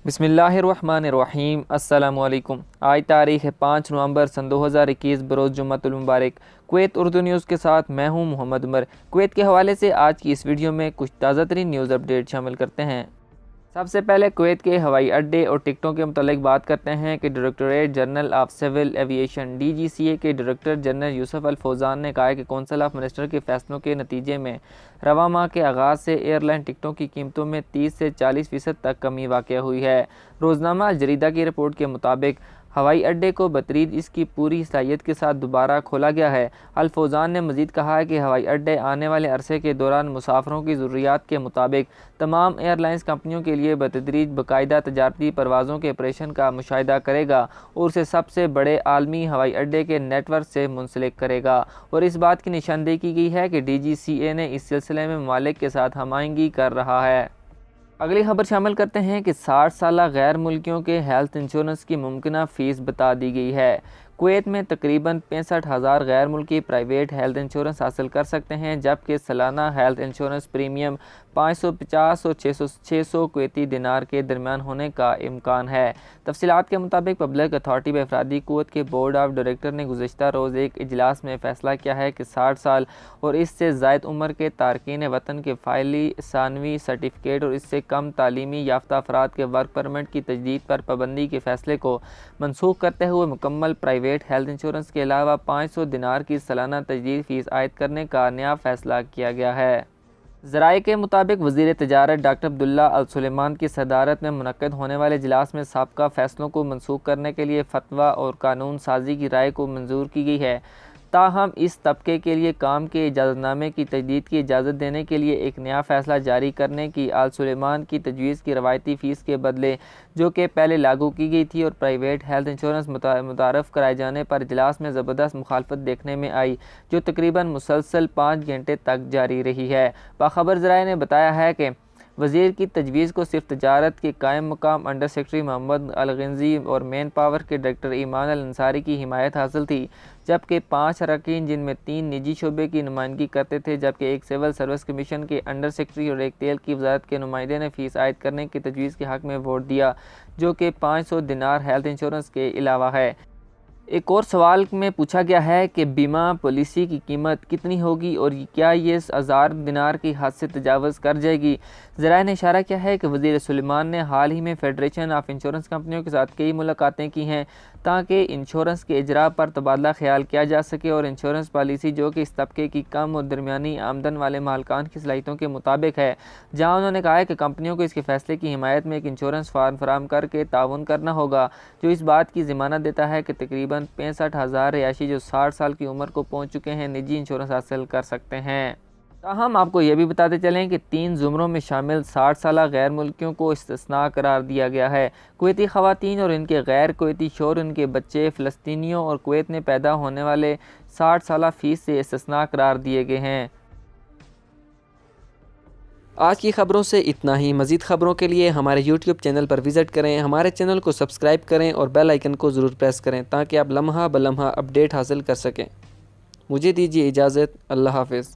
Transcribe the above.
بسم اللہ الرحمن الرحیم۔ السلام علیکم۔ آج تاریخ 5 نومبر سن 2021 بروز جمعۃ المبارک۔ کویت اردو نیوز کے ساتھ میں ہوں محمد عمر۔ کویت کے حوالے سے آج کی اس ویڈیو میں کچھ تازہ ترین نیوز اپڈیٹ شامل کرتے ہیں۔ سب سے پہلے کویت کے ہوائی اڈے اور ٹکٹوں کے متعلق بات کرتے ہیں کہ directorate general of civil aviation DGCA کے ڈائریکٹر جنرل یوسف الفوزان نے کہا کہ کونسل آف منسٹر کے فیصلوں کے نتیجے میں رواں ماہ کے آغاز سے ایئر لائن ٹکٹوں کی قیمتوں میں 30 سے 40% تک کمی واقع ہوئی ہے۔ روزنامہ الجریدہ کی رپورٹ کے مطابق ہوائی اڈے کو بتدریج اس کی پوری صلاحیت کے ساتھ دوبارہ کھولا گیا ہے۔ الفوزان نے مزید کہا ہے کہ ہوائی اڈے آنے والے عرصے کے دوران مسافروں کی ضروریات کے مطابق تمام ایئر لائنز کمپنیوں کے لیے بتدریج باقاعدہ تجارتی پروازوں کے آپریشن کا مشاہدہ کرے گا اور اسے سب سے بڑے عالمی ہوائی اڈے کے نیٹ ورک سے منسلک کرے گا، اور اس بات کی نشاندہی کی گئی ہے کہ DGCA نے اس سلسلے میں ممالک کے ساتھ ہم آہنگی کر رہا ہے۔ اگلی خبر شامل کرتے ہیں کہ 60 سالہ غیر ملکیوں کے ہیلتھ انشورنس کی ممکنہ فیس بتا دی گئی ہے۔ کویت میں تقریباً 65,000 غیر ملکی پرائیویٹ ہیلتھ انشورنس حاصل کر سکتے ہیں، جبکہ سالانہ ہیلتھ انشورنس پریمیم 550 اور 600 کویتی دینار کے درمیان ہونے کا امکان ہے۔ تفصیلات کے مطابق پبلک اتھارٹی افرادی قوت کے بورڈ آف ڈائریکٹر نے گزشتہ روز ایک اجلاس میں فیصلہ کیا ہے کہ 60 سال اور اس سے زائد عمر کے تارکین وطن کے فعلی ثانوی سرٹیفکیٹ اور اس سے کم تعلیمی یافتہ افراد کے ورک پرمٹ کی تجدید پر پابندی کے فیصلے کو منسوخ کرتے ہوئے مکمل پرائیویٹ ہیلتھ انشورنس کے علاوہ 500 دینار کی سالانہ تجدید فیس عائد کرنے کا نیا فیصلہ کیا گیا ہے۔ ذرائع کے مطابق وزیر تجارت ڈاکٹر عبداللہ السلیمان کی صدارت میں منعقد ہونے والے اجلاس میں سابقہ فیصلوں کو منسوخ کرنے کے لیے فتویٰ اور قانون سازی کی رائے کو منظور کی گئی ہے۔ تاہم اس طبقے کے لیے کام کے اجازت نامے کی تجدید کی اجازت دینے کے لیے ایک نیا فیصلہ جاری کرنے کی آل سلیمان کی تجویز کی روایتی فیس کے بدلے، جو کہ پہلے لاگو کی گئی تھی، اور پرائیویٹ ہیلتھ انشورنس متعارف کرائے جانے پر اجلاس میں زبردست مخالفت دیکھنے میں آئی، جو تقریباً مسلسل 5 گھنٹے تک جاری رہی ہے۔ باخبر ذرائع نے بتایا ہے کہ وزیر کی تجویز کو صرف تجارت کے قائم مقام انڈر سیکرٹری محمد الغنزی اور مین پاور کے ڈائریکٹر ایمان الانصاری کی حمایت حاصل تھی، جبکہ 5 اراکین جن میں 3 نجی شعبے کی نمائندگی کرتے تھے، جبکہ ایک سول سروس کمیشن کے انڈر سیکرٹری اور ایک تیل کی وزارت کے نمائندے نے فیس عائد کرنے کی تجویز کے حق میں ووٹ دیا، جو کہ 500 دینار ہیلتھ انشورنس کے علاوہ ہے۔ ایک اور سوال میں پوچھا گیا ہے کہ بیمہ پالیسی کی قیمت کتنی ہوگی اور کیا یہ 1000 دینار کی حد سے تجاوز کر جائے گی۔ ذرائع نے اشارہ کیا ہے کہ وزیر سلیمان نے حال ہی میں فیڈریشن آف انشورنس کمپنیوں کے ساتھ کئی ملاقاتیں کی ہیں تاکہ انشورنس کے اجراء پر تبادلہ خیال کیا جا سکے اور انشورنس پالیسی جو کہ اس طبقے کی کم اور درمیانی آمدن والے مالکان کی صلاحیتوں کے مطابق ہے، جہاں انہوں نے کہا ہے کہ کمپنیوں کو اس کے فیصلے کی حمایت میں ایک انشورنس فارم فراہم کر کے تعاون کرنا ہوگا، جو اس بات کی ضمانت دیتا ہے کہ تقریباً 65,000 رہائشی جو 60 سال کی عمر کو پہنچ چکے ہیں نجی انشورنس حاصل کر سکتے ہیں۔ تاہم آپ کو یہ بھی بتاتے چلیں کہ 3 زمروں میں شامل 60 سالہ غیر ملکیوں کو استثناء قرار دیا گیا ہے۔ کویتی خواتین اور ان کے غیر کویتی شوہر، ان کے بچے، فلسطینیوں اور کویت میں پیدا ہونے والے 60 سالہ فیس سے استثناء قرار دیے گئے ہیں۔ آج کی خبروں سے اتنا ہی۔ مزید خبروں کے لیے ہمارے YouTube چینل پر وزٹ کریں، ہمارے چینل کو سبسکرائب کریں اور بیل آئیکن کو ضرور پریس کریں تاکہ آپ لمحہ بلمحہ اپڈیٹ حاصل کر سکیں۔ مجھے دیجیے اجازت۔ اللہ حافظ۔